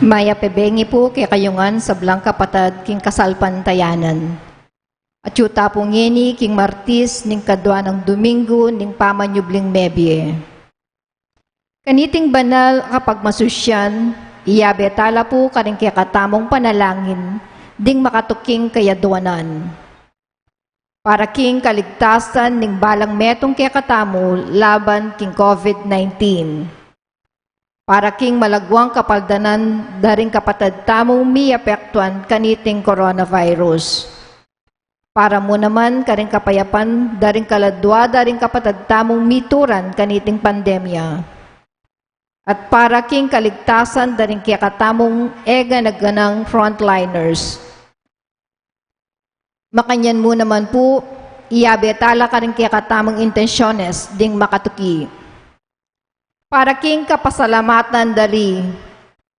Maya pebengi po kay kayungan sa Blanca Patad king kasalpantayanan. At yuta po ngeni king Martis ning kadwa ng Domingo ning pamanyubling mebye. Kaniting banal kapag masusyan, iyabe tala po kaning kaya katamong panalangin, ding makatuking kayadwanan. Para king kaligtasan ning balang metong kaya katamo laban king COVID-19. Para king malagwang kapaldanan daring kapatad tamong miapektuan kaniting coronavirus. Para mo naman karing kapayapan daring kaladwa daring kapatad tamong mituran kaniting pandemya. At para king kaligtasan daring kaya katamong ega nagganang frontliners. Makanyan mo naman po, iyabe tala karing kaya katamong intensyones ding makatuki. Para king kapasalamatan dari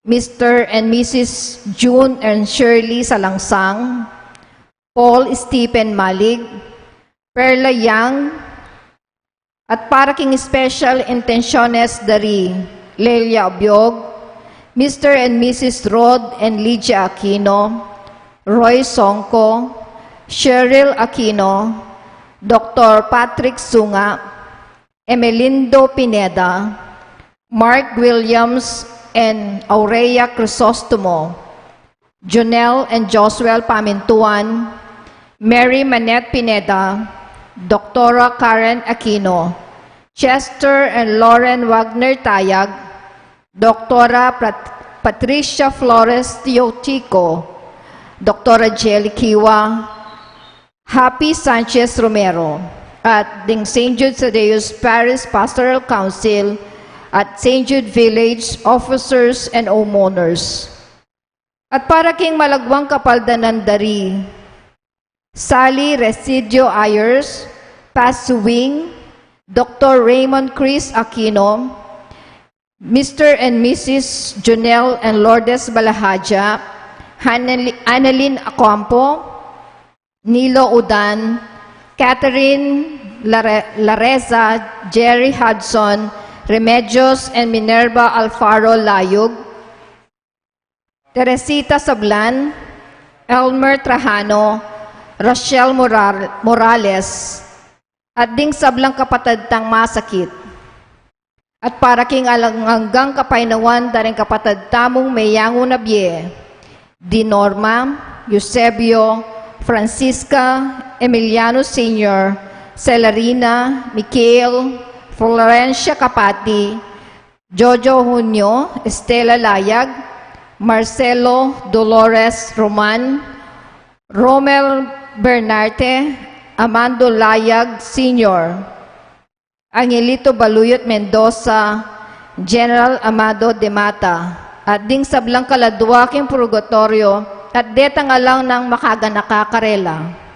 Mr. and Mrs. June and Shirley Salangsang, Paul Stephen Malig, Perla Yang, at para king special intentiones dari Lelia Obiog, Mr. and Mrs. Rod and Lydia Aquino, Roy Songko, Cheryl Aquino, Dr. Patrick Sunga, Emelindo Pineda, Mark Williams and Aurea Crisostomo, Jonel and Josuel Pamintuan, Mary Manette Pineda, Dr. Karen Aquino, Chester and Lauren Wagner Tayag, Dr. Patricia Flores Teotico, Dr. Jelly Kiwa, Happy Sanchez Romero, at ding St. Jude Thaddeus Parish Pastoral Council at St. Jude Village Officers and Homeowners. At para king malagwang kapaldanan dari Sally Residio Ayers, Pasuwing, Dr. Raymond Chris Aquino, Mr. and Mrs. Jonel and Lourdes Balahaja, Annalyn Acampo, Nilo Udan, Catherine Lareza, Jerry Hudson, Remedios and Minerva Alfaro Layug, Teresita Sablan, Elmer Trajano, Rochelle Morales, at ding sablang kapatad tang masakit. At para king hanggang kapainawan daring kapatad tamong mayango na biye, Di Norma, Eusebio, Francisca, Emiliano Sr., Celarina, Michael, Florencia Capati, Jojo Junio, Estela Layag, Marcelo Dolores Roman, Romel Bernarte, Amando Layag Sr., Angelito Baluyot Mendoza, General Amado de Mata, at ding sablang kaladwa king purgatorio, at detang alang ng makaganaka karela.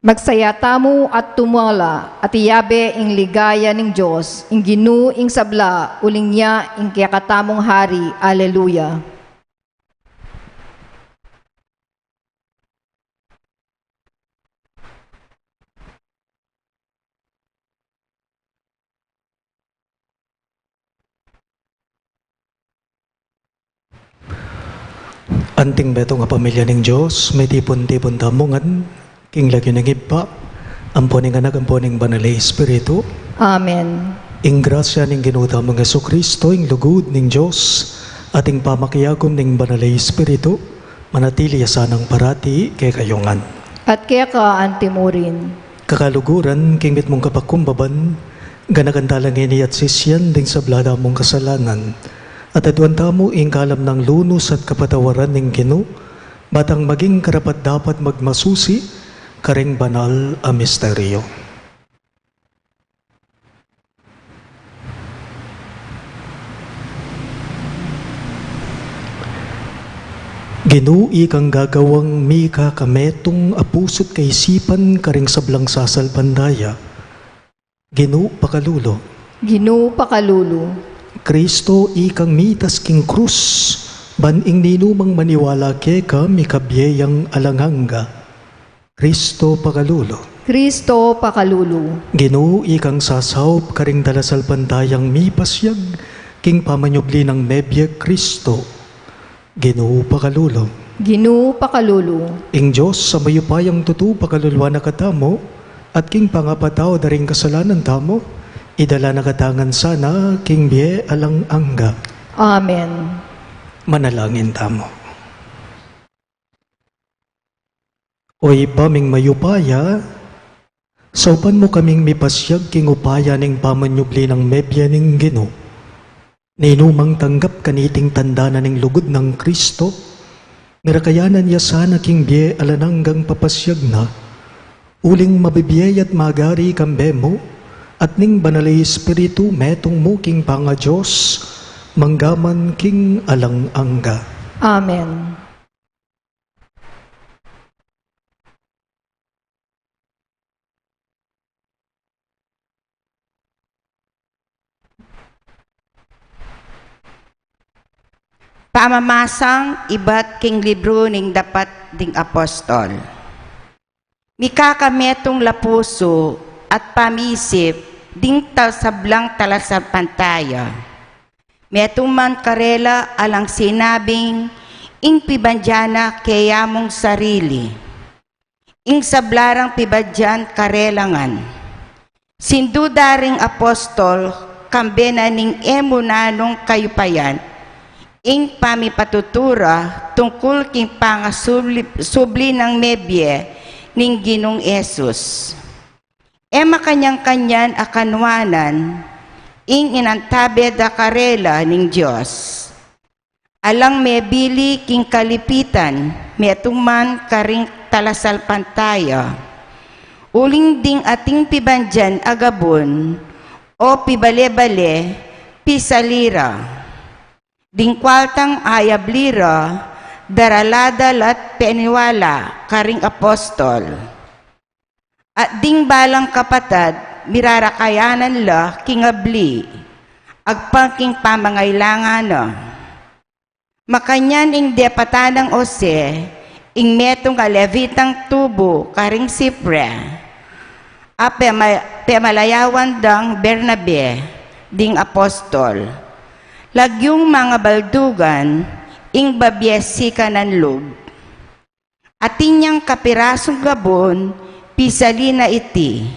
Magsaya tamo at tumala at iyabe ing ligaya ning Diyos, ing ginu ing sabla, uling niya ing kiyakatamong hari. Alleluia. Anting beto nga pamilya ning Diyos, may tipon-tipon tamungan, king lagyo ng iba, amponing anak, amponing banalay Espiritu, Amen. ing grasya ning ginuta mga Kristo, ing lugod ning Diyos, ating pamakiyagom ning banalay Espiritu, manatili sanang parati kay kayungan. At kaya ka antimurin. Kakaluguran, king mit mong kapakumbaban, ganagantalang ini at sisyan ding sa blada mong kasalanan, at adwan tamo ing kalam ng lunos at kapatawaran ng Gino, batang maging karapat dapat magmasusi, karing banal a misteryo. Gino ikang gagawang mika kametong apusot kaisipan karing sablang sasalpandaya. Gino pakalulo. Ginu pakalulu. Kristo ikang mitas king krus, baning ninumang maniwala keka mikabiyayang alanganga. Kristo pakalulo. Kristo pakalulu. Ginoo ikang sasawp karing dalasal pantayang mipasyag, king pamanyubli ng mebyag Kristo. Ginoo pakalulo. Ginu pakalulu. Ing Diyos sa mayupayang tutu pakalulwa na katamo, at king pangapataw daring kasalanan tamo, idala na katangan sana king biye alang angga. Amen. Manalangin tamo. Oy paming mayupaya, saupan mo kaming mipasyag king upaya ning pamanyubli ng mebya ning Gino. Ninumang tanggap kaniting tanda na ning lugod ng Kristo, nirakayanan ya sana king biye alananggang papasyag na, uling mabibiyay at magari kambe mo, at ning banalay Espiritu metong mo king panga Diyos, manggaman king alang angga. Amen. Pamamasang iba't king libro ning dapat ding apostol. Mikakametong lapuso at pamisip ding sablang talasang pantaya. Metong man karela alang sinabing ing pibandyana kaya mong sarili. Ing sablarang pibadyan karelangan. Sindudaring apostol kambena ning emunanong kayupayan. Ing pamipatutura tungkol king pangasubli ng mebye ning Ginong Esus. Makanyang-kanyan akanwanan, ing inantabe da karela ning Diyos. Alang mebili king kalipitan, metuman karing talasal pantaya. Uling ding ating pibandyan agabon, o pibale-bale, pisalira. Ding kwaltang ayablira, daraladalat peniwala, karing apostol. At ding balang kapatad, mirarakayanan la kingabli, agpangking pamangailangan na. Makanyan ing depatanang ose, ing metong kalevitang tubo, karing sipre, pemalayawan dang Bernabe, ding apostol. Lagyong mga baldugan, ing babyesika ng lug. Atinyang kapirasong gabon, pisalina iti,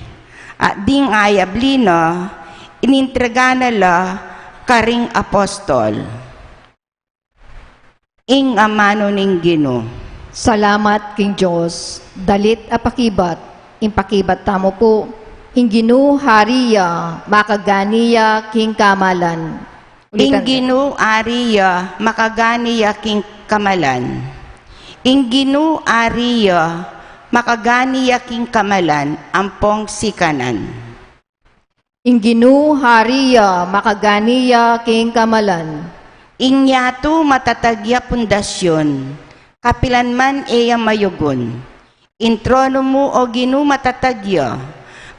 at ding ayablina, inintregana la karing apostol. Ing amano ning Gino. Salamat king Diyos. Dalit apakibat. Impakibat tamo po. Ing Gino hariya, makaganiya king kamalan. Ing Gino ariya, makaganiya king kamalan. Ing Gino ariya, makaganiya king kamalan, ampong sikanan. Ing Gino hariya, makaganiya king kamalan. Ing yato matatagya pundasyon, kapilanman eya mayugon. Introno mo o ginumatatadya,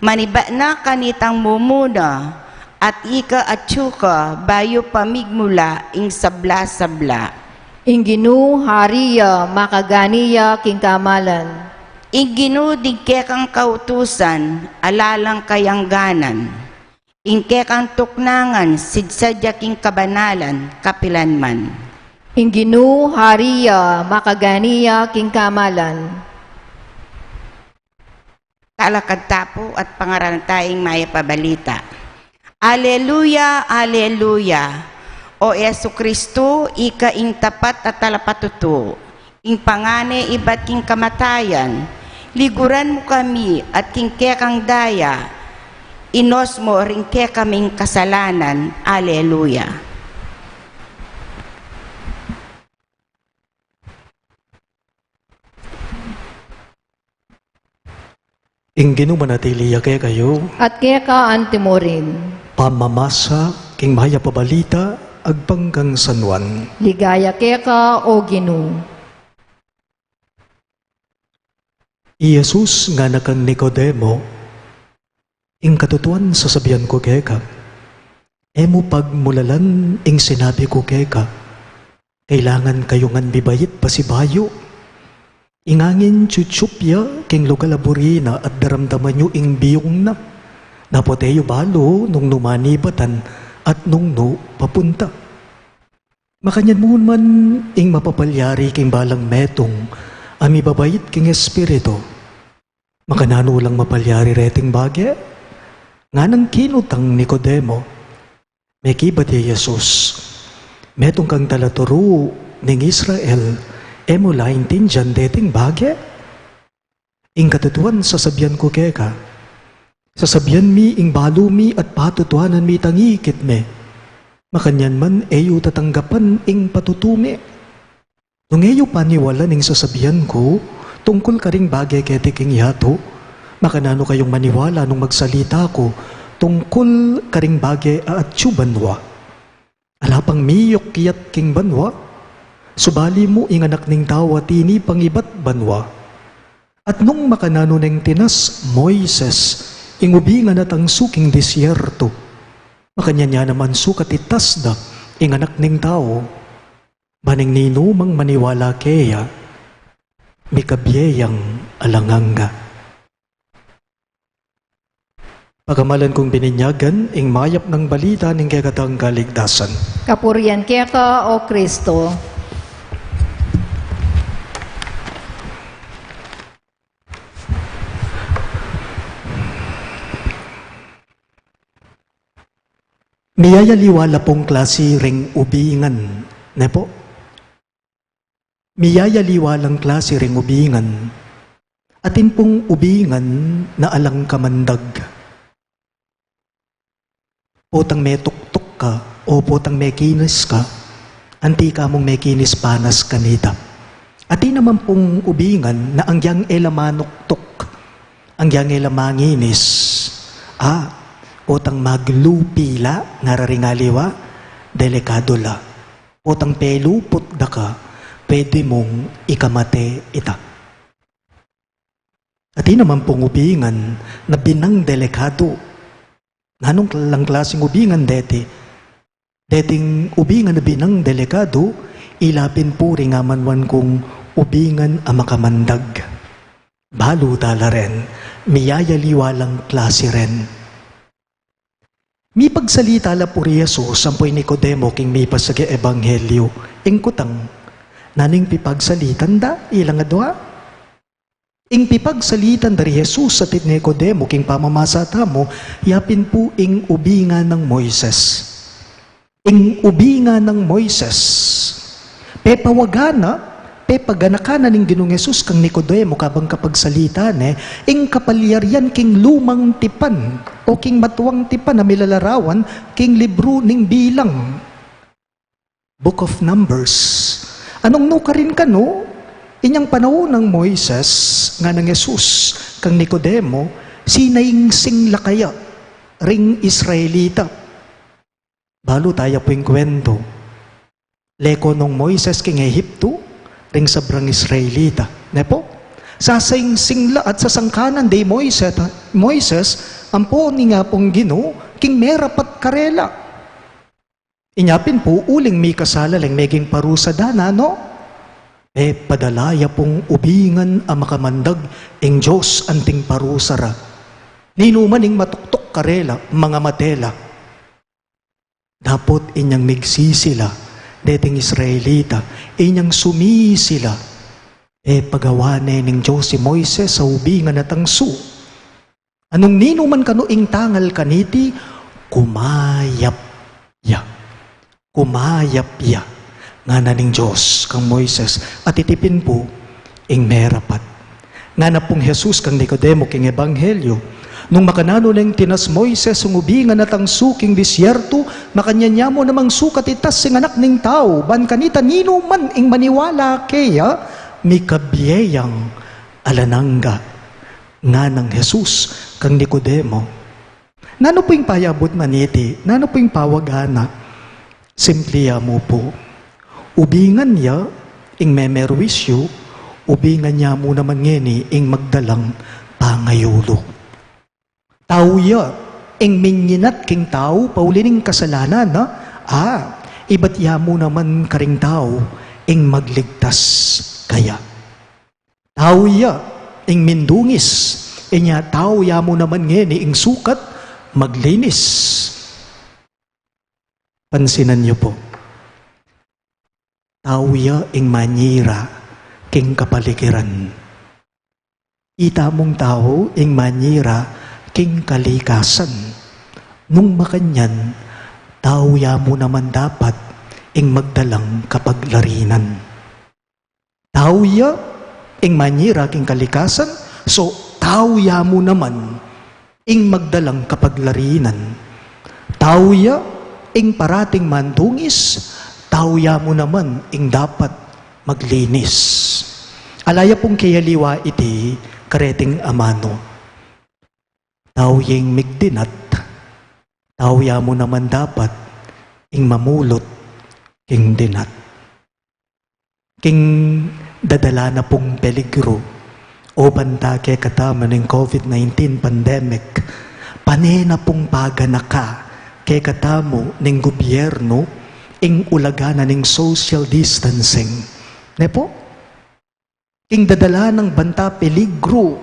maniba na kanitang mumuna, at ika at tsuka, bayo pamigmula, ing sabla-sabla. Inginu hariya makaganiya king kamalan. Ing ginudig kang kautusan, alalang kayangganan. Ing kang tuknangan, sidsadya king kabanalan, kapilanman. Inginu hariya makaganiya king kamalan. Talakad tapo at pangaran tayong maya pabalita. Aleluya, aleluya. O Yesu Kristo, ika ing tapat at talapatuto. Ing pangane iba't king kamatayan. Liguran mo kami at king kekang daya. Inos mo ring kaming kasalanan. Aleluya. Inginu manatiliya kaya kayo, At keka antimorin. pamamasa king maya pabalita, agpanggang sanwan. Ligaya keka o Ginu. Jesus nga nakang Nicodemo, ing katutuan sasabihan ko keka, emo pagmulalan ing sinabi ko keka, kailangan kayo ngan bibayit pasibayo, ingangin chuchupya king lugalaburi at daramdaman nyo ing biyong na, napoteyo balo nung numanibatan at nung no papunta. Makanyan mo man ing mapapalyari king balang metong, ami babayit king espiritu. Makanano lang mapalyari reting bagye, nga nang kinutang Nicodemo, may kibat ni Jesus, metong kang talaturo ning Israel, emo lain tinjan deting bagye. Ing katutuan sasabihan ko keka, sasabihan mi ing balo mi at patutuanan mi tangikit me, makanyan man eyo tatanggapan ing patutumi. Nung eyo paniwala ning sasabihan ko, tungkol ka ring bagay ketik ing yato, makanano kayong maniwala nung magsalita ko, tungkol ka ring bagay at banwa. Alapang miyok kiyat king banwa, subali mo ing anak ning tawa tini pangibat banwa. At nung makanano ning tinas Moises, ingubingan at ang suking disyerto, makanya niya naman sukat itasda ing anak ning tao, baning ninumang maniwala keya, mikabiyayang alanganga. Pagamalan kong bininyagan, ing mayap ng balita ning kekatang kaligtasan. Kapurian keka o Kristo. Miyayaliwala pong klase ring ubingan, ne po? Miyayaliwalang klase ring ubingan, atin pong ubingan na alang kamandag. Potang may tuktok ka, o potang may kinis ka, anti ka mong may kinis panas kanita. Atin naman pong ubingan na angyang elamanuktok, angyang elamanginis, potang maglupila, ngararingaliwa, delikado la. Potang pelupot da ka, pwede mong ikamate ita. At naman pong ubingan na binang delikado. Anong lang klaseng ubingan deti? Deting ubingan na binang delikado, ilapin po rin amanwan kong ubingan ang makamandag. Balo tala rin, miyayaliwalang klase rin. Mi pagsalita la po ri Jesus, sampoy Nicodemo king mi pasagi ebanghelyo, ing kutang, naning pipagsalitan da, ilang adwa? Ing pipagsalitan da ri Jesus sa tit Nicodemo king pamamasata mo, yapin po ing ubingan ng Moises. Ing ubingan ng Moises, pepawagana, pepaganakana ning Ginoong Jesus kang Nicodemo kabang kapagsalita ing kapalyaryan king lumang tipan o king matuwang tipan na milalarawan king libro ning bilang. Book of Numbers. Anong nukarin ka no? Inyang panahon ng Moises nga ng Jesus kang Nicodemo, sinaing singla kaya ring Israelita. Balo tayo po yung kwento. Leko nung Moises king Ehipto, ring sabrang Israelita. Nepo? Sasaing-singla at sasangkanan day Moises, ampo ni nga pong Ginoo, king merapat karela. Inyapin po, uling mi kasalaling meging parusa dana, no? Padalaya pong ubingan ang makamandag, ing Diyos anting parusara. Ninumaning matuktok karela, mga matela. Dapat inyang migsisila, dating Israelita, inyang sumisila, pagawane ning Diyos si Moises sa ubingan at angsu. Anong ninuman kanuing tangal kaniti, kumayap ya. Kumayap ya. Nga na ning Diyos kang Moises at itipin po, ing merapat. Nga na pong Jesus kang Nicodemo king Ebanghelyo, nung makanano ng tinas Moises ang ubingan at ang suking disyerto, makanyanya mo namang sukat itas sing anak ning tao, ban kanita nino man ing maniwala kaya, mikabiyayang alanangga nga ng Jesus kang Nicodemo. Nano po yung payabot maniti, nano po yung pawagana, simpliya mo po, ubingan niya ing memerwisyo, ubingan niya mo naman ngeni ing magdalang pangayulo. Tauya, ing minyinat king tao, paulining kasalanan, na? Iba't ya mo naman karing tao, ing magligtas kaya. Tauya, ing mindungis, inya tauya mo naman ngeni, ing sukat, maglinis. Pansinan niyo po, tauya, ing manyira, king kapaligiran. Ita mong tao, ing manyira, king kalikasan. Nung makanyan, tauya mo naman dapat ing magdalang kapaglarinan. Tauya ing manyira king kalikasan, so tauya mo naman ing magdalang kapaglarinan. Tauya ing parating mandungis, tauya mo naman ing dapat maglinis. Alaya pong kayaliwa iti kareting amano. Tawyeng migdinat, tawya mo naman dapat, ing mamulot, king dinat. King dadala na pong peligro, o banta kay katama ng COVID-19 pandemic, panena pong paganaka, kay katamo ng gobyerno, ing ulagana ng social distancing. Ne po? King dadala ng banta peligro,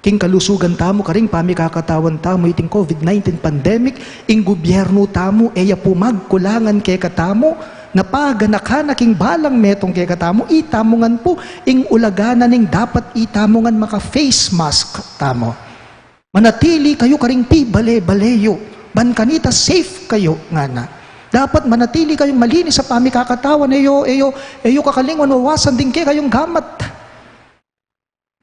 king kalusugan tamo, karing pamikakatawan tamo, iting COVID-19 pandemic, ing gobyerno tamo, eya pumagkulangan kay katamo, napaganakana king balang metong kay katamo, itamongan po, ing ulagana ning dapat itamongan maka face mask tamo. Manatili kayo karing bale-baleyo, ban kanita safe kayo nga na. Dapat manatili kayong malinis sa pamikakatawan, eyo kakalingon, wawasan din kayong gamat.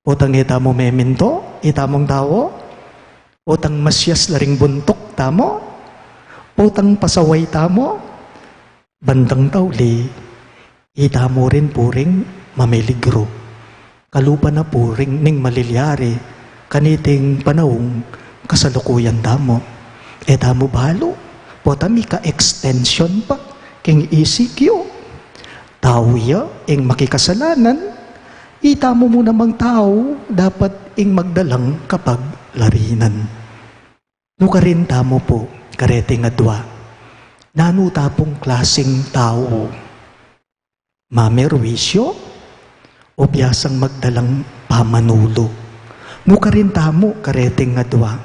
Utang itamo meminto, itamong tao, utang masyas laring buntok tamo, utang pasaway tamo, bandang tawli, itamo rin puring mamiligro. Kalupa na puring ning malilyari, kaniting panahong kasalukuyan tamo. Etamo balo, potami ka-extension pa, king ECQ. Tawya, ing makikasalanan, itamo mo namang tao, dapat ing magdalang kapag larinan. Nuka rin tamo po, kareting adwa, nanutapong klaseng tao, mamerwisyo, o biyasang magdalang pamanulo. Nuka rin tamo, kareting adwa,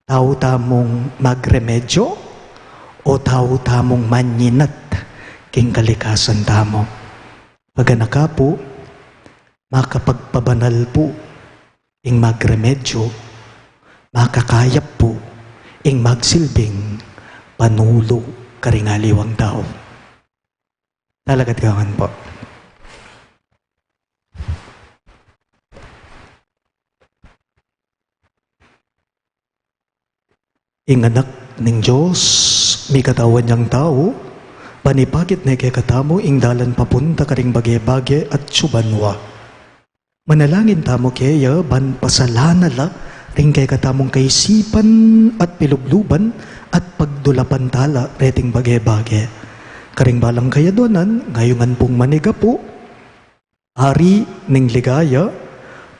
tao tamong magremedyo, o tao tamong manyinat, king kalikasan tamo. Paganaka po, makapagpabanal po, ing magremedyo, makakayap po, ing magsilbing panulo karingaliwang tao. Talagat kawan po. Ing anak ng Diyos, may katawan niyang tao, panipagit na kay katamo, ing dalan papunta karing bagay-bagay at subanwa. Manalangin tamo kaya, ban pasalanala, ring kay katamong kaisipan at pilubluban at pagdulapan tala, reting bagay-bagay. Karing balang kaya donan, ngayongan pong maniga po, ari ning ligaya,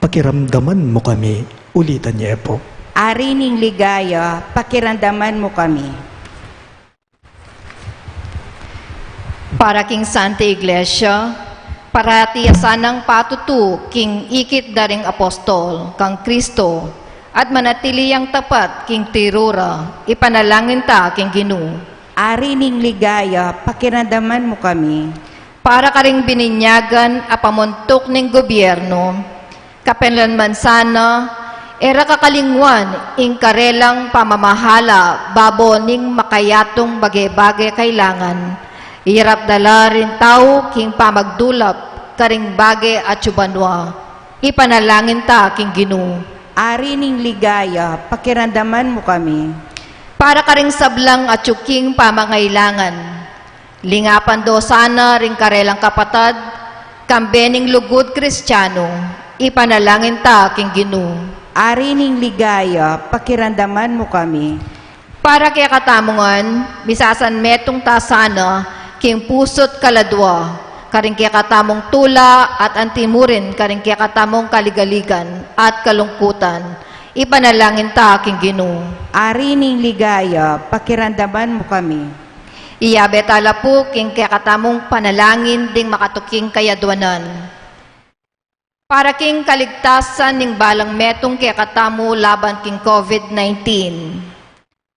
pakiramdaman mo kami. Ulitan niya po. Ari ning ligaya, pakiramdaman mo kami. Para king Santa Iglesia, parati asanang patutu king ikit daring apostol, kang Kristo, at manatili ang tapat king tirura, ipanalangin ta king Ginoo. Ari ning ligaya, pakiramdaman mo kami. Para karing bininyagan a pamuntok ning gobyerno, kapenlanman sana, era kakalingwan ing karelang pamamahala babo ning makayatong bagay-bagay kailangan. Irap dala rin tao king pamagdulap karing bagay at subanwa. Ipanalangin ta king Ginoo. Ari ning ligaya, pakiramdaman mo kami. Para karing sablang at yuking pamangailangan. Lingapan do sana ring karelang kapatad, kambening lugod Kristiyano, ipanalangin ta king Ginoo. Ari ning ligaya, pakiramdaman mo kami. Para kay katamungan, bisasan metong ta sana, king pusot kaladwa, karing kay katamong tula at antimurin, karing kay katamong kaligaligan at kalungkutan, ipanalangin ta king Ginoo. Ari ning ligaya, pakiramdaman mo kami. Iyabe tala po king kay katamong panalangin ding makatuking kayadwanan. Para king kaligtasan ning balang metong kay katamu laban king COVID-19.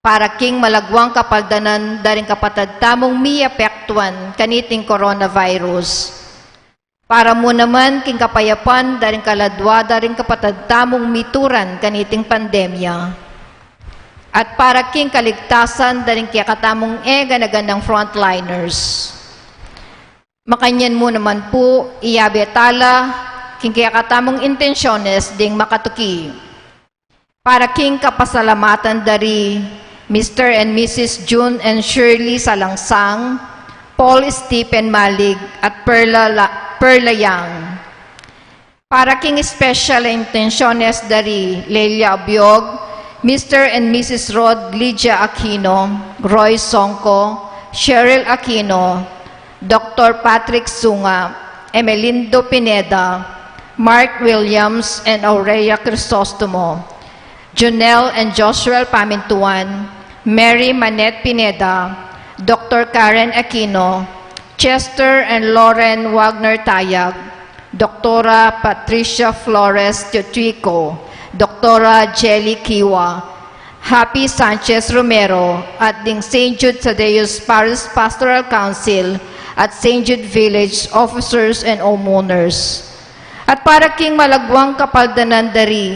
Para king malagwang kapaldanan daring kapatad tamong miapektuan kaniting coronavirus. Para mo naman king kapayapan daring kaladwa daring kapatad tamong mituran kaniting pandemya. At para king kaligtasan daring kaya katamong ganagandang frontliners. Makanyan mo naman po iyabe tala king kaya katamong intensyones ding makatuki. Para king kapasalamatan dari Mr. and Mrs. June and Shirley Salangsang, Paul Stephen Malig at Perla Yang. Para king special intentiones dari Lelia Abiog, Mr. and Mrs. Rod Lydia Aquino, Roy Songko, Cheryl Aquino, Dr. Patrick Sunga, Emelindo Pineda, Mark Williams and Aurea Crisostomo, Jonel and Joshua Pamintuan, Mary Manette Pineda, Dr. Karen Aquino, Chester and Lauren Wagner Tayag, Dr. Patricia Flores Teotico, Dr. Jelly Kiwa, Happy Sanchez Romero, at ding St. Jude Thaddeus Parish Pastoral Council at St. Jude Village Officers and Homeowners. At para king malagwang kapaldanan dari,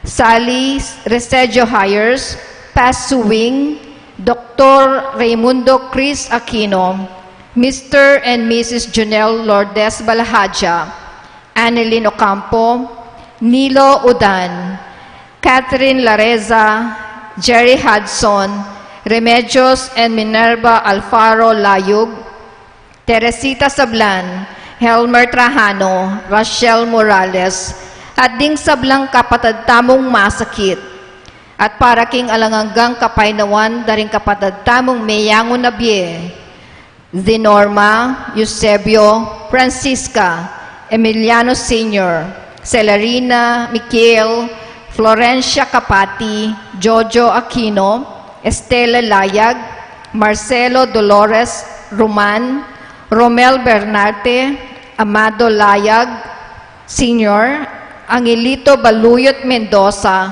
Sally Resedio Hires, Pasuwing, Dr. Raimundo Chris Aquino, Mr. and Mrs. Jonel Lourdes Balahaja, Annelyn Ocampo, Nilo Udan, Catherine Lareza, Jerry Hudson, Remedios and Minerva Alfaro Layug, Teresita Sablan, Helmer Trajano, Rachel Morales, at ding sablang kapatad tamong masakit. At para king alanganggang kapainawan daring kapatad tamong mayangon na biye, Zenorma, Eusebio, Francisca, Emiliano Sr., Celarina, Michael, Florencia Capati, Jojo Aquino, Estela Layag, Marcelo Dolores Roman, Romel Bernarte, Amado Layag, Sr., Angelito Baluyot Mendoza,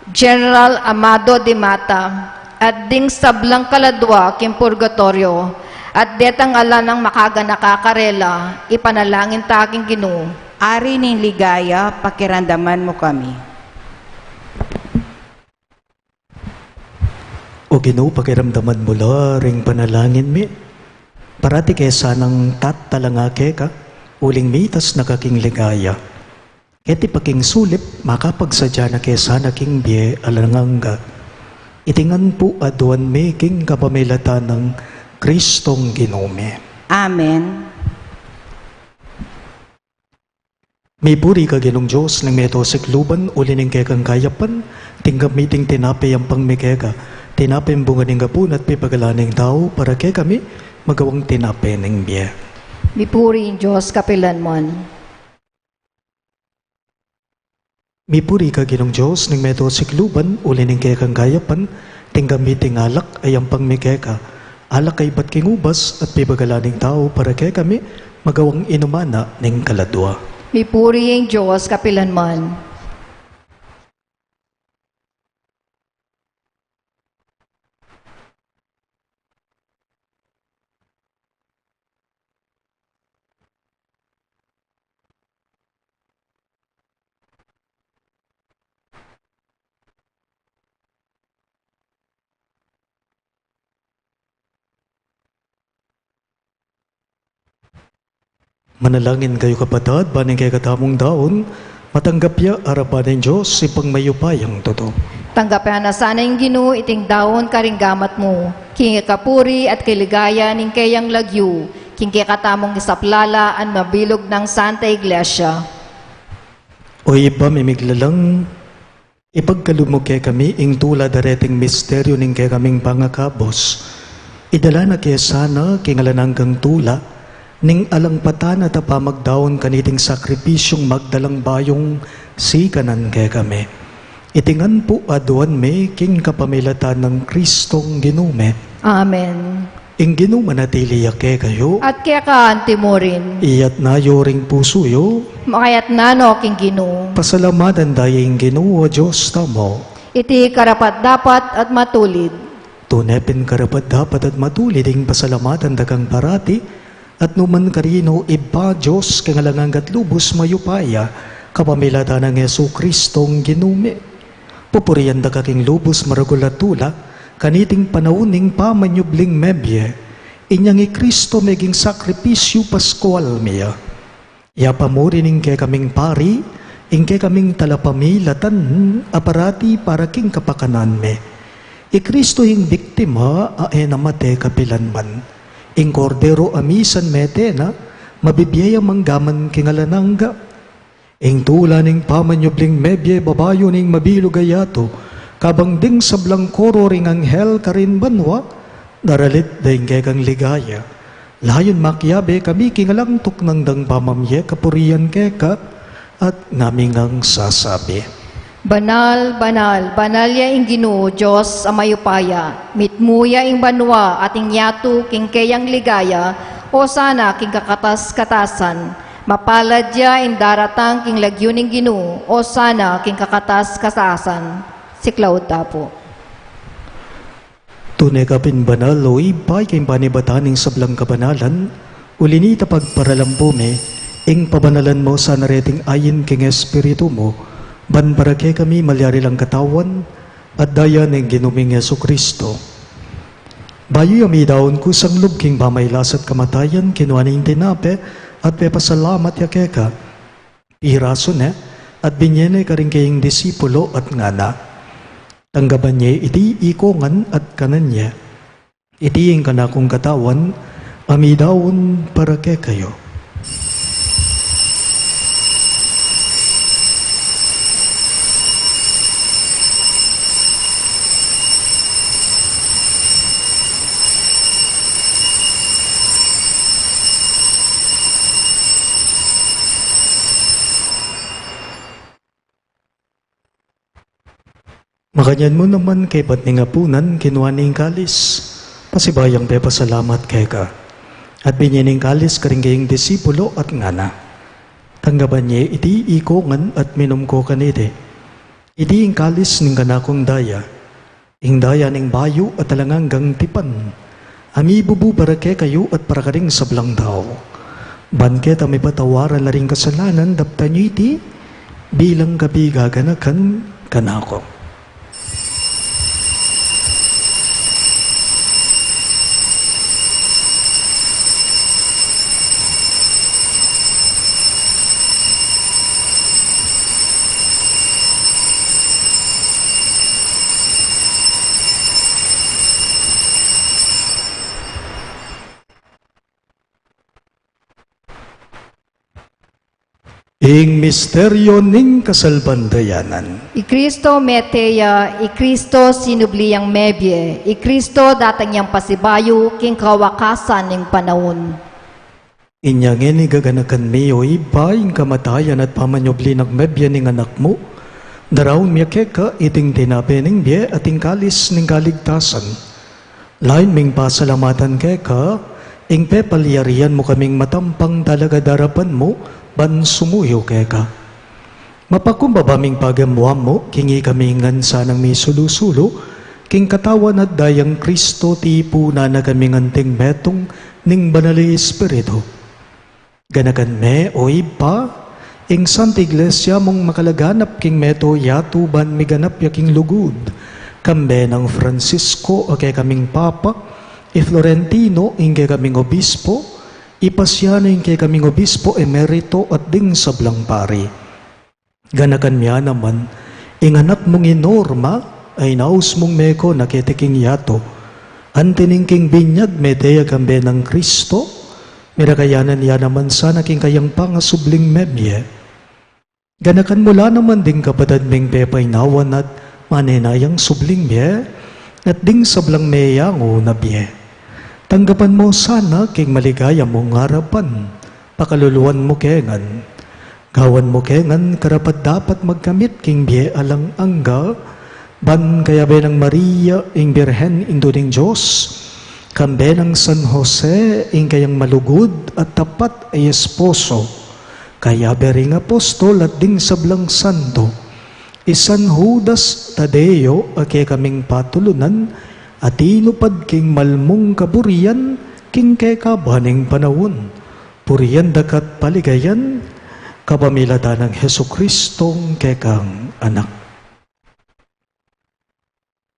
General Amado de Mata, at ding sablang kaladwa king purgatorio, at detang ala ng makaga nakakarela, ipanalangin ta aking Ginoo. Ari ning ligaya, pakiramdaman mo kami. O Ginoo, pakiramdaman mo la ring panalangin mi. Parati kaya sanang tatalangake ka, uling mitas nakaking ligaya. Keti paking sulip, makapagsadya na kaya sana king biye alanganga. Itingan po aduan mi king kapamilatan ng Kristong Ginome. Amen. May puri ka Ginong Diyos ng meto sikluban uli ning kekang kayapan, tinggap miting tinapay ang pangmikeka, tinapay ang bunga ning gapun at pipagalaning tao para kay kami magawang tinapay ng biya. Mipuri Diyos kapilanman. Mipuri ka ginong Diyos ning meto sikluban uli ning kaya kang gayapan tinggamiting alak ay ang pangmikeka. Alak ay ba't kingubas at pibagalaning tao para kaya kami magawang inumana ning kaladwa. Mipuri ang Diyos kapilanman. Manalangin kayo kapatid, baning kay katamong daon, matanggap ya arapan ng Diyos ipang mayupayang totoo. Tanggapin na sana yung Ginoo iting daon karinggamat mo. King kapuri at kiligaya ning kayang lagyu. King katamong isaplala an mabilog ng Santa Iglesia. O iba mimiglalang, ipagkalumog kay kami ing tula dareting misteryo ning kay kaming pangakabos. Idala na kaya sana kingalananggang tula, ning alang patan at apamagdaon kaniting sakripisyong magdalang bayong sikanan kay kami. Itingan po aduan me king kapamilatan ng Kristong ginume. Amen. Ing ginumanatili kay kayo, At kaya ka antimorin, iyat na yoring pusuyo, makayat na no king Ginoo. pasalamatan dayeng Ginoo Diyos tamo. Iti karapat dapat at matulid. Tunepin karapat dapat at matulid ing pasalamatan dagang parati, at numan karino iba Diyos kangalangang lubos mayupaya kapamilatan ng Yesu Kristong ginume. Pupuriyan da kaking lubos maragulatula kaniting panauning pamanyubling mebye inyang Kristo meging sakripisyo paskual miya. Ya pamurining kay kaming pari ing kay kaming talapamilatan aparati para king kapakanan me. Kristo hing biktima ae namate kapilanman. Ing kordero amisan metena, mabibiyaya manggaman kingalanangga. Ing tula ning pamanyubling mebye babayo ning mabilugayato, kabang ding sablang koro ring anghel karin banwa, naralit daing kekang ligaya. Layon makyabe kami kingalangtok ng dang pamamye kapurian keka, at namingang sasabi. Banal, banal, banal ya ing Ginoo, Diyos amayupaya, mitmuya ing banwa ating yatu king kayang ligaya, o sana king kakatas-katasan, mapalad ya ing daratang king lagyo ning Ginoo, o sana king kakatas-katasan. Si Claudia po. Tunay kapin banal o ibay kay panibataning sablang kabanalan, ulinita pagparalampume, ing pabanalan mo sa nareting ayin king espiritu mo, ban para kay kami malyari lang katawan, at daya ng ginuming Yesu Kristo. Bayo yami daon ko sang lubking pamaylas at kamatayan, kinuaning tinape, at pepasalamat ya keka. Piraso ne, at binyene ka rin kayong disipulo at ngana. Tanggaban niya iti ikongan at kanan niya. Itiing ka na kong katawan, amidawon para kay kayo. Makanyan mo naman kay ba't ni ngapunan kinuha ning kalis. Pasibayang pepa salamat kay ka. At binyaning kalis karing kayong disipulo at ngana. Tanggaban niya iti ikongan at minom ko kanite. Iti ing kalis ning kanakong daya. Ing daya ning bayo at talanganggang tipan. Ami bubu para kay kayo at para karing sablang tao. Banket ami patawaran na ring kasalanan dapta niyo iti bilang gabi gaganakan kanako. Ing misteryo ning kasalbandayanan. I Kristo meteya, I Kristo sinubliyang mebye, I Kristo datang yang pasibayo, king kawakasan ng panahon. Inyang ini gaganakan miyo iba ing kamatayan at pamanyobli ng mebya ning anak mo, Daraon miya keka iting tinapi ning biye ating kalis ning kaligtasan. Lain ming pasalamatan keka, ing pepaliyarian mo kaming matampang talaga darapan mo, ban sumuyo keka. Mapakumbabaming pagamuam mo, kingi kami ngan sanang may sulusulo, king katawan at dayang Kristo ti puna na kami nganting metong ning banali Espiritu. Ganagan me o iba, ing Santa Iglesia mong makalaganap king meto yatuban miganap yaking lugud, kambe ng Francisco o kay kaming Papa, Florentino ing kay kaming Obispo, Ipasiano ing kay kaming Obispo Emerito at ding sablang pari. Ganakan miya naman, ing anak mong inorma ay naus mong meko nakitiking yato, antining king binyag medeya kambe ng Kristo, mirakayanan niya naman sana king kayang pangasubling memye. Ganakan mula naman ding kapatid ming pepay nawan at maninayang subling biye at ding sablang meyango na biye. Tanggapan mo sana king maligaya mong harapan, pakaluluan mo kengan. Gawan mo kengan karapat dapat magkamit king biye alang angga, ban kaya benang Maria ing Birhen indo ning Diyos, kambe ng San Jose ing kayang malugod at tapat ay esposo, kaya bering apostol at ding sablang santo, isan Judas Tadeo ake kaming patulunan, at inupad king malmong kaburian, king kekabaning panawon, purian dakat paligayan, kapamilata ng Heso Kristong kekang anak.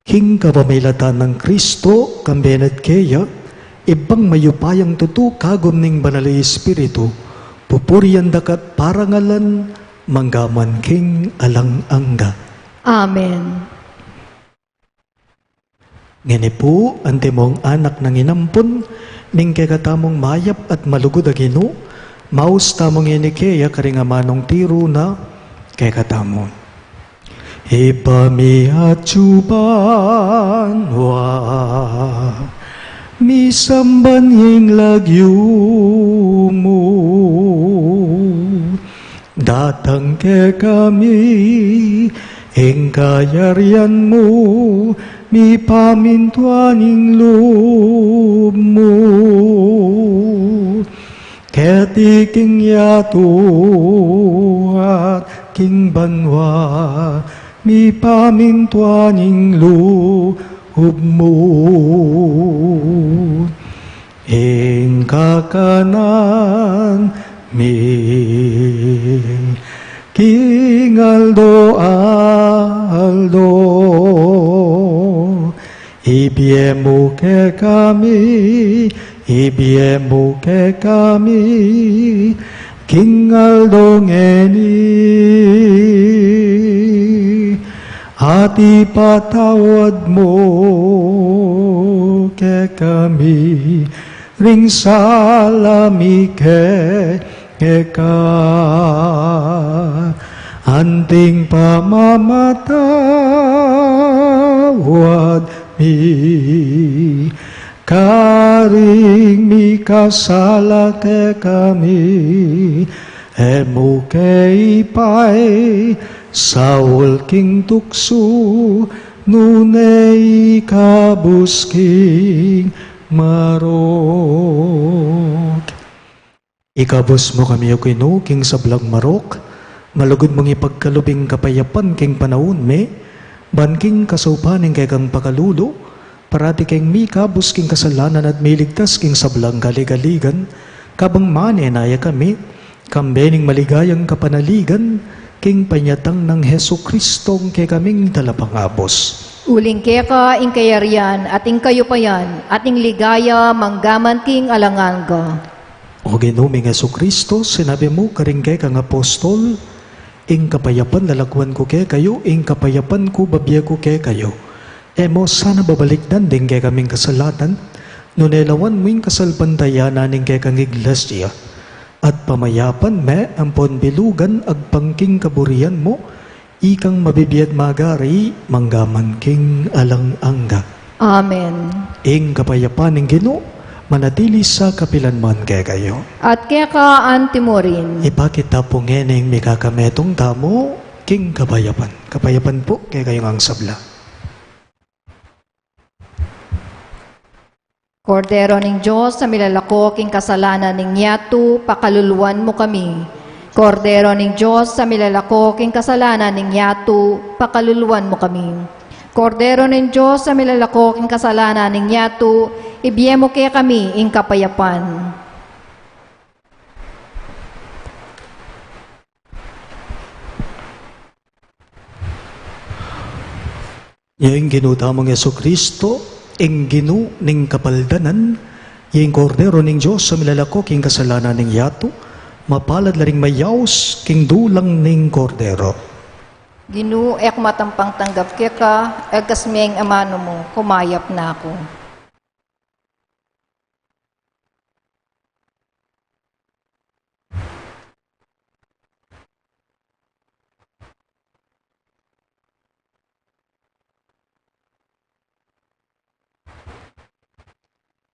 King kapamilata ng Kristo, kambenat kaya, ibang mayupayang tutu kagom ning banali Espiritu, pupurian dakat parangalan, manggaman king alang angga. Amen. Ngani po, ante mong anak ng inampon, ning kekatamong mayap at malugod agino, maus tamong inikeya karingamanong tiro na kekatamon. Ipamiatsuban wa misamban hing lagyo mo, datang ke kami hing kayarian mo, mi pamintuaning loob mo, ketiking yato at king banwa, mi pamintuaning loob mo. Ing kakanan mi king Aldo Aldo, ibiemo ke kami, ibiemo ke kami, king Aldo ngeni, at ipatawad mo ke kami, ring salami ke ka, anting pamamatawad mi, karing mi kasala ke kami, emo ke ipay, Saul king tukso, nunay kabusking marok. Ikabos mo kami ukino, king sablang marok, malugod mong ipagkalubing kapayapan king panahon me, ban king kasaupaning kay kang pakalulo, parati king mi kabus king kasalanan at miligtas king sablang galigaligan, kabang manenaya kami, kambening maligayang kapanaligan, king panyatang ng Heso Kristong kay kaming talapangabos. Uling keka ing kayarian at ing kayupayan at ing ligaya manggaman king alanganga. O ginuming Heso Kristo, sinabi mo karing kay kang apostol, ing kapayapan lalakwan ko kay kayo, ing kapayapan ko babya ko kay kayo. Emo sana babalikdan din kay kaming kasalatan, nunelawan mo ing kasalpantayanan ning kay kang iglesia. At pamayapan me ampon bilugan agpangking kaburian mo, ikang mabibiyad magari, manggaman king alang angga. Amen. Ing kapayapan ng Ginoo, manatili sa kapilanman kay kayo. At keka antimorin. Ipakita po ngening mikakametong tamo, king kapayapan. Kapayapan po kay kayong ang sabla. Kordero ning Diyos sa milalako king kasalanan ning yatu, pakaluluwan mo kami. Kordero ning Diyos sa milalako king kasalanan ning yatu, pakaluluwan mo kami. Kordero ning Diyos sa milalako king kasalanan ning yatu, ibiyemo kay kami ing kapayapan. Yaing ginudamang Yeso Kristo, ing ginu ning kapaldanan, yaing kordero ning Diyos sa milalako king kasalanan ning yato, mapalad laring mayaos king dulang ning kordero. Ginu ek matampang tanggap ka, egas miyang amano mo, kumayap na ako.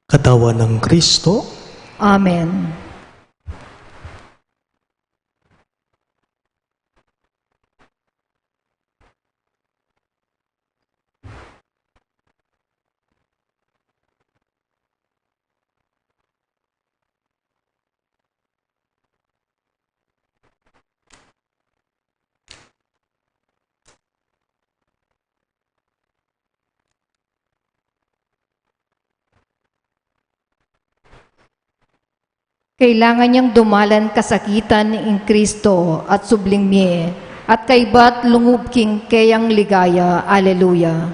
Katawan ng Kristo, Amen. Kailangan niyang dumalan kasakitan ng Kristo at subling miye, at kaibat lungub king kayang ligaya. Alleluia.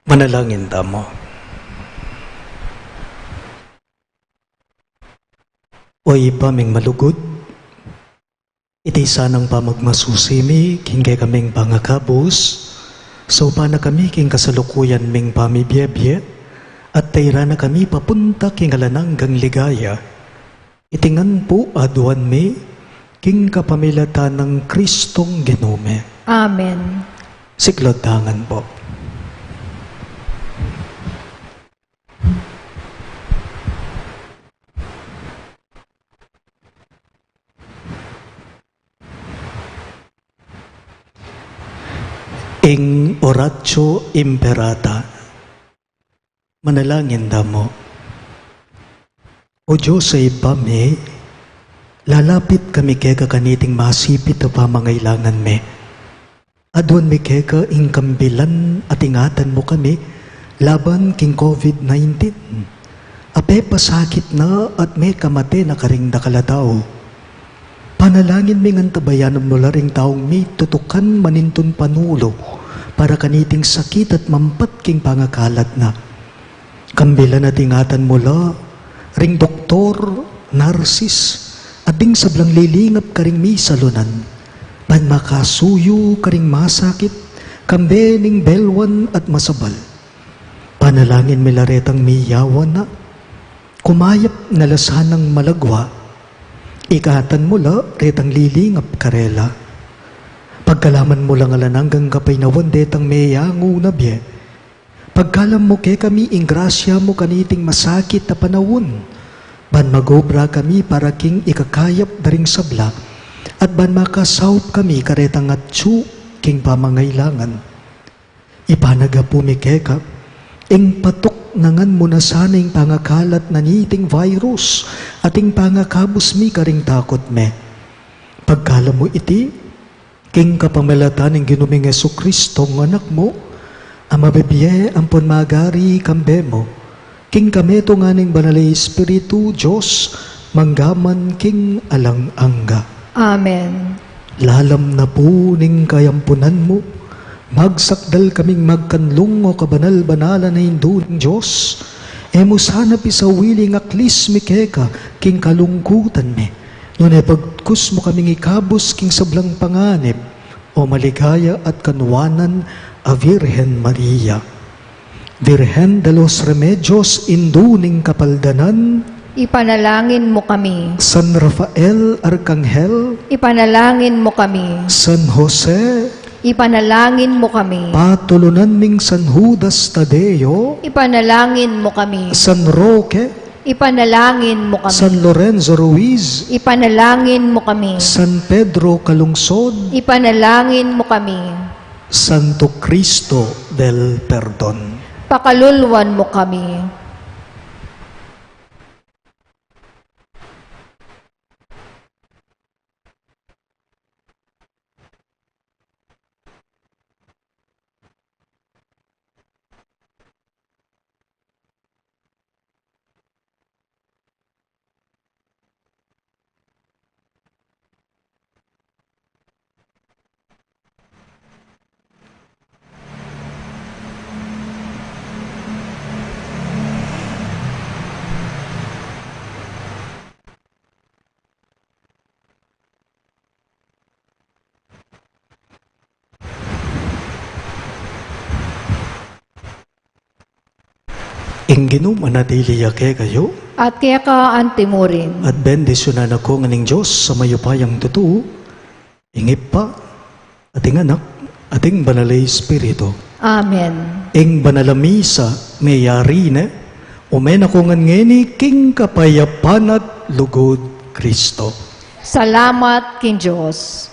Manalangin tamo. Oy paming malugod, iti sanang pamagmasusimi, kingge kaming pangakabos, so pa na kami king kasalukuyan ming pamibiyebye, at tayra na kami papunta king alananggang ligaya. Itingan po aduan mi, king kapamilatan ng Kristong Ginome. Amen. Siklod tangan po. Ing oratio imperata. Manalangin damo. O Diyos ay pami, lalapit kami keka kaniting masipit na pamangailangan me. Adwan mi keka ing kambilan at ingatan mo kami laban king COVID-19. Ape pasakit na at may kamate na karing nakalataw. Panalangin mi ngan tabayan mo laring taong mi tutukan manintun panulo para kaniting sakit at mampat king pangakalat na. Kambilan at ingatan mo la, ring doktor, narsis, at ding sablang lilingap karing mi salunan. Pan makasuyo karing masakit, kambe ning belwan at masabal. Panalangin mi laretang miyawan na, kumayap na lasanang malagwa, ikatan mo la, retang lilingap karela. Pagkalaman mo lang alananggang kapay na wandetang meyangu na biye. Pagkalam mo ke kami ingrasya mo kaniting masakit na panawon. Ban magobra kami para king ikakayap daring sabla. At ban makasawp kami karetang atsu king pamangailangan. Ipanaga po mi keka, ing patok nangan mo na sanang pangakalat na niting virus ating pangakabos mi karing takot me. Pagkala mo iti, king kapamalatan ng ginuming Jesucristo ng anak mo, ang mabibiye ampon magari kambe mo, king kameto nga ning banalay Espiritu Diyos, manggaman king alang-angga. Amen. Lalam na po ning kayampunan mo, magsakdal kaming magkanlong o kabanal-banalan na hindu ng Diyos. Emo sana pisawiling aklis mi keka, king kalungkutan me. Ngunay pagkus mo kaming ikabos king sablang panganib, o maligaya at kanuwanan a Virgen Maria. Virgen de los Remedios, induning kapaldanan, Ipanalangin mo kami. San Rafael Arcangel, Ipanalangin mo kami. San Jose, Ipanalangin mo kami. patulunan ning San Judas Tadeo, Ipanalangin mo kami. San Roque, Ipanalangin mo kami. San Lorenzo Ruiz, Ipanalangin mo kami. San Pedro Calungsod, Ipanalangin mo kami. Santo Cristo del Perdon. Pakaluluwan mo kami. Ingginom anadiliya ke kayo, At kaya ka antimurin. at bendisyonan ako nganing Diyos sa mayupayang totoo, ingip pa, ating anak, ating banalay Espiritu. Amen. Ing banalamisa mayari na, umen ako ngan ngeni king kapayapan at lugod Kristo. Salamat king Diyos.